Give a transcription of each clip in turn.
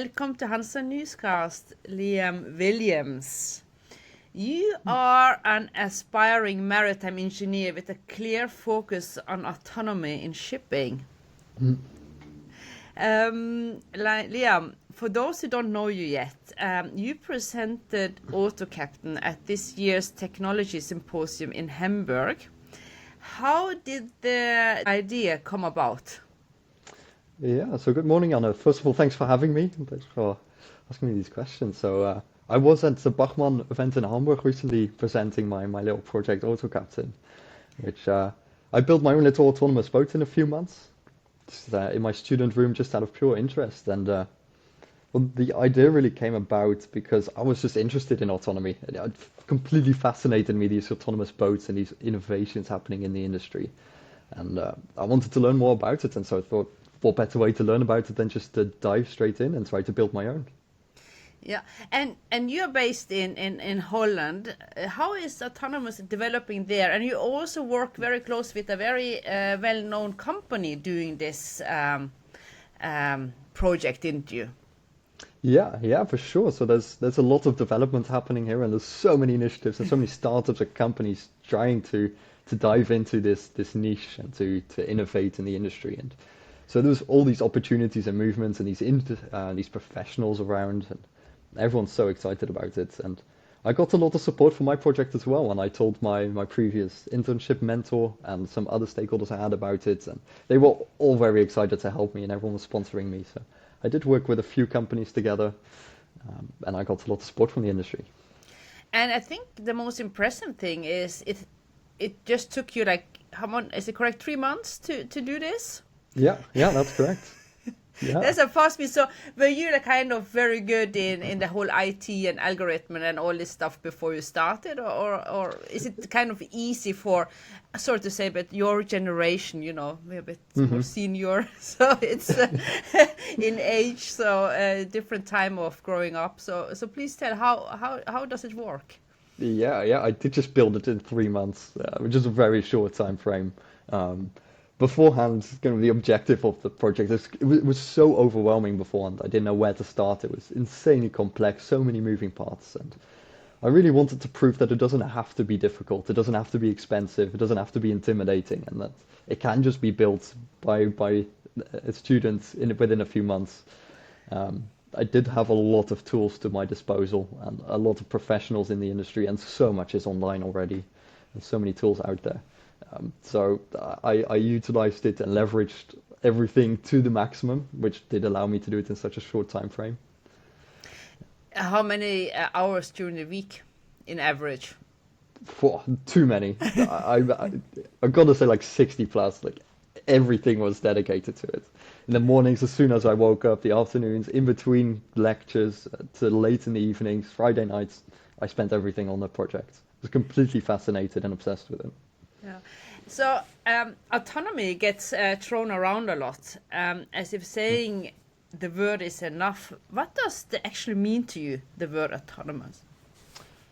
welcome to HANSA.newscast, Liam Williams. You are an aspiring maritime engineer with a clear focus on autonomy in shipping. Liam, for those who don't know you yet, you presented AutoCaptain at this year's Technology Symposium in Hamburg. How did the idea come about? Yeah, so good morning, Anna. First of all, thanks for having me. Thanks for asking me these questions. I was at the Bachmann event in Hamburg recently presenting my little project AutoCaptain, which I built my own little autonomous boat in a few months, just, in my student room, just out of pure interest. And well, the idea really came about because I was just interested in autonomy. It completely fascinated me, these autonomous boats and these innovations happening in the industry. And I wanted to learn more about it, and so I thought, what better way to learn about it than just to dive straight in and try to build my own. Yeah, and you're based in Holland. How is autonomous developing there? And you also work very close with a very well-known company doing this project, didn't you? Yeah, for sure. So there's a lot of development happening here, and there's so many initiatives and so many startups and companies trying to dive into this niche and to innovate in the industry. And so there's all these opportunities and movements and these professionals around, and everyone's so excited about it. And I got a lot of support for my project as well, and I told my previous internship mentor and some other stakeholders I had about it, and they were all very excited to help me, and everyone was sponsoring me. So I did work with a few companies together, and I got a lot of support from the industry. And I think the most impressive thing is it just took you like, how long, is it correct, 3 months to do this? Yeah, that's correct. Yeah. That's a fast speed. So were you like kind of very good in the whole IT and algorithm and all this stuff before you started, or is it kind of easy for, sort to say, but your generation, we're a bit more senior, so it's in age, so different time of growing up. So please tell, how does it work? Yeah, I did just build it in 3 months, which is a very short time frame. Beforehand, kind of the objective of the project, it was so overwhelming beforehand. I didn't know where to start. It was insanely complex, so many moving parts. And I really wanted to prove that it doesn't have to be difficult. It doesn't have to be expensive. It doesn't have to be intimidating. And that it can just be built by students within a few months. I did have a lot of tools to my disposal and a lot of professionals in the industry, and so much is online already. There's so many tools out there. So I utilized it and leveraged everything to the maximum, which did allow me to do it in such a short time frame. How many hours during the week, in average? Too many. I've got to say like 60 plus. Like everything was dedicated to it. In the mornings, as soon as I woke up, the afternoons, in between lectures, to late in the evenings, Friday nights, I spent everything on the project. I was completely fascinated and obsessed with it. Yeah. So autonomy gets thrown around a lot, as if saying the word is enough. What does it actually mean to you, the word autonomous?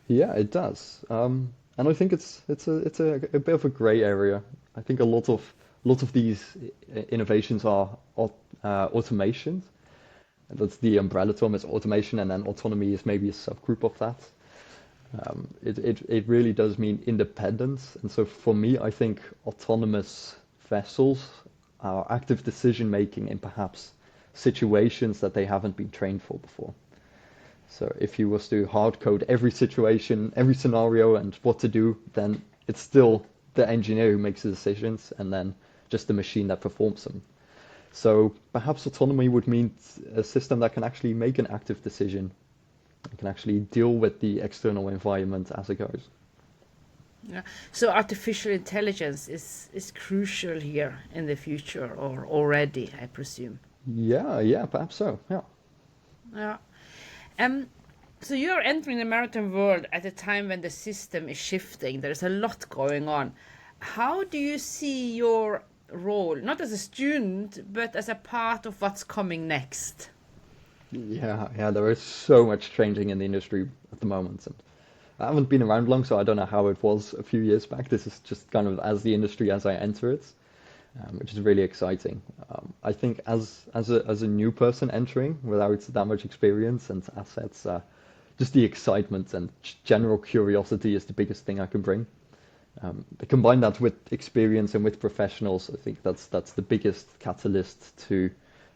Yeah, it does, and I think it's a bit of a grey area. I think a lot of these innovations are automations. That's the umbrella term, is automation, and then autonomy is maybe a subgroup of that. It really does mean independence, and so for me, I think autonomous vessels are active decision making in perhaps situations that they haven't been trained for before. So if you was to hard code every situation, every scenario, and what to do, then it's still the engineer who makes the decisions, and then just the machine that performs them. So perhaps autonomy would mean a system that can actually make an active decision. It can actually deal with the external environment as it goes. Yeah. So artificial intelligence is crucial here in the future, or already, I presume. Yeah, perhaps so. Yeah. Yeah. So you're entering the maritime world at a time when the system is shifting. There's a lot going on. How do you see your role, not as a student, but as a part of what's coming next? Yeah, there is so much changing in the industry at the moment, and I haven't been around long, so I don't know how it was a few years back. This is just kind of as the industry as I enter it. which is really exciting. I think as a new person entering without that much experience and assets, just the excitement and general curiosity is the biggest thing I can bring. Combine that with experience and with professionals, I think that's the biggest catalyst to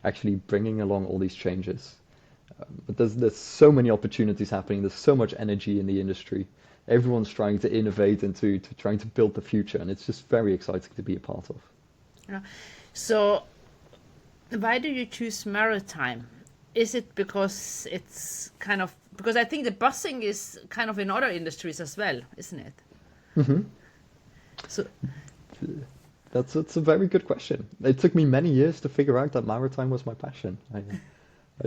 actually bringing along all these changes. But there's so many opportunities happening. There's so much energy in the industry. Everyone's trying to innovate and to trying to build the future, and it's just very exciting to be a part of. Yeah. So, why do you choose maritime? Is it because it's kind of, because I think the busing is kind of in other industries as well, isn't it? Hmm. So, That's a very good question. It took me many years to figure out that maritime was my passion.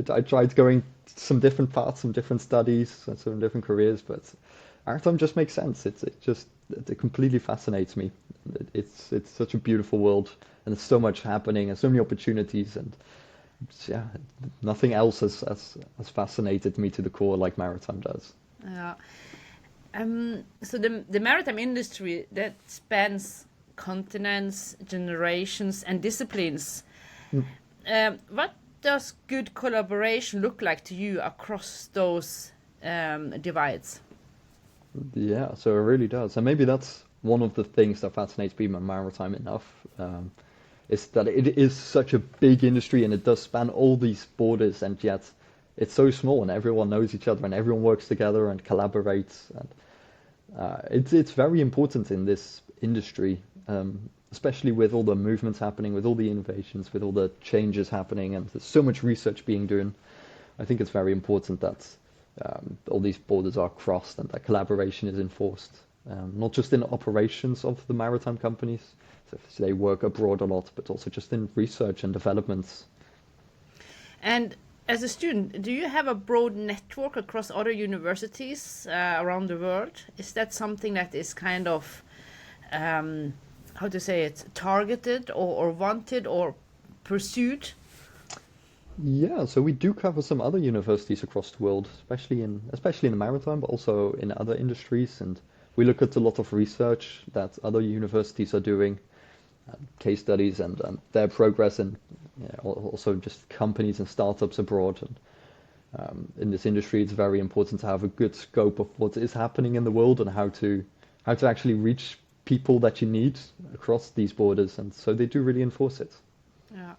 I tried going some different paths, some different studies, and some different careers, but maritime just makes sense. It completely fascinates me. It's such a beautiful world, and there's so much happening, and so many opportunities, and yeah, nothing else has fascinated me to the core like maritime does. yeah. So the maritime industry that spans continents, generations, and disciplines. What does good collaboration look like to you across those divides? Yeah, so it really does. And maybe that's one of the things that fascinates me about maritime enough, is that it is such a big industry and it does span all these borders, and yet it's so small and everyone knows each other and everyone works together and collaborates. And it's very important in this industry, especially with all the movements happening, with all the innovations, with all the changes happening, and there's so much research being done. I think it's very important that all these borders are crossed and that collaboration is enforced, not just in operations of the maritime companies, so they work abroad a lot, but also just in research and developments. And as a student, do you have a broad network across other universities around the world? Is that something that is kind of, how to say it, targeted or wanted or pursued? Yeah, so we do cover some other universities across the world, especially in the maritime, but also in other industries. And we look at a lot of research that other universities are doing, case studies and their progress, and also just companies and startups abroad. And in this industry, it's very important to have a good scope of what is happening in the world and how to actually reach people that you need across these borders. And so they do really enforce it. Yeah.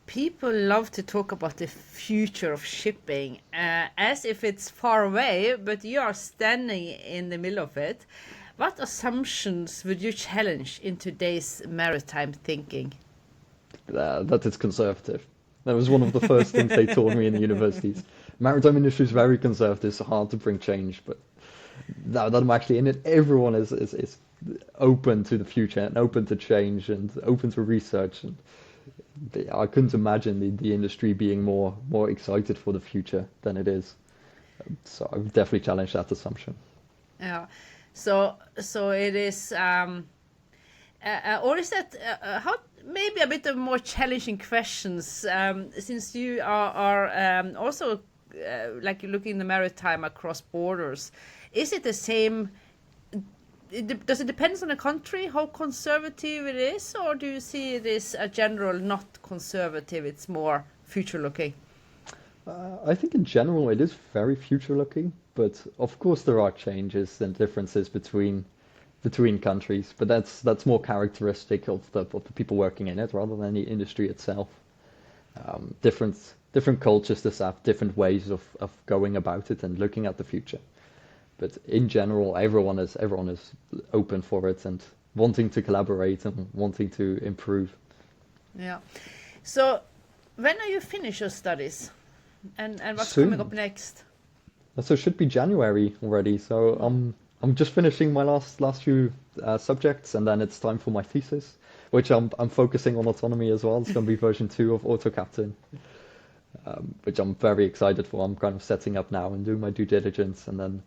People love to talk about the future of shipping as if it's far away, but you are standing in the middle of it. What assumptions would you challenge in today's maritime thinking? That it's conservative. That was one of the first things they taught me in the universities. Maritime industry is very conservative. It's hard to bring change, but now that I'm actually in it, everyone is open to the future and open to change and open to research. And I couldn't imagine the industry being more excited for the future than it is. So I would definitely challenge that assumption. Yeah. So it is, or is that how maybe a bit of more challenging questions since you are also like looking the maritime across borders. Is it the same? Does it depend on the country how conservative it is, or do you see it as a general not conservative? It's more future looking. I think in general it is very future looking, but of course there are changes and differences between countries, but that's more characteristic of the people working in it rather than the industry itself. Different cultures just have different ways of going about it and looking at the future. But in general, everyone is open for it and wanting to collaborate and wanting to improve. Yeah. So when are you finish your studies? And what's Soon. coming up next? So it should be January already. So I'm just finishing my last few subjects, and then it's time for my thesis, which I'm focusing on autonomy as well. It's going to be version 2 of AutoCaptain, which I'm very excited for. I'm kind of setting up now and doing my due diligence, and then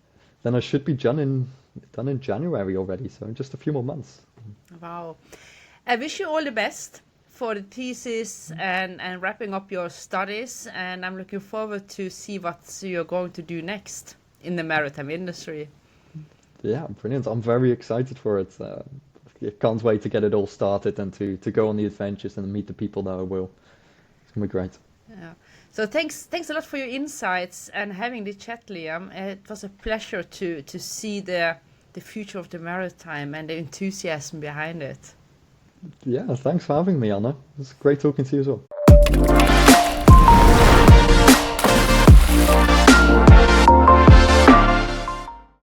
I should be done in January already. So in just a few more months. Wow. I wish you all the best for the thesis and wrapping up your studies, and I'm looking forward to see what you're going to do next in the maritime industry. Yeah, brilliant. I'm very excited for it. can't wait to get it all started and to go on the adventures and meet the people that I will. It's gonna be great. Yeah. So thanks a lot for your insights and having the chat, Liam. It was a pleasure to see the future of the maritime and the enthusiasm behind it. Yeah, thanks for having me, Anna. It's great talking to you as well.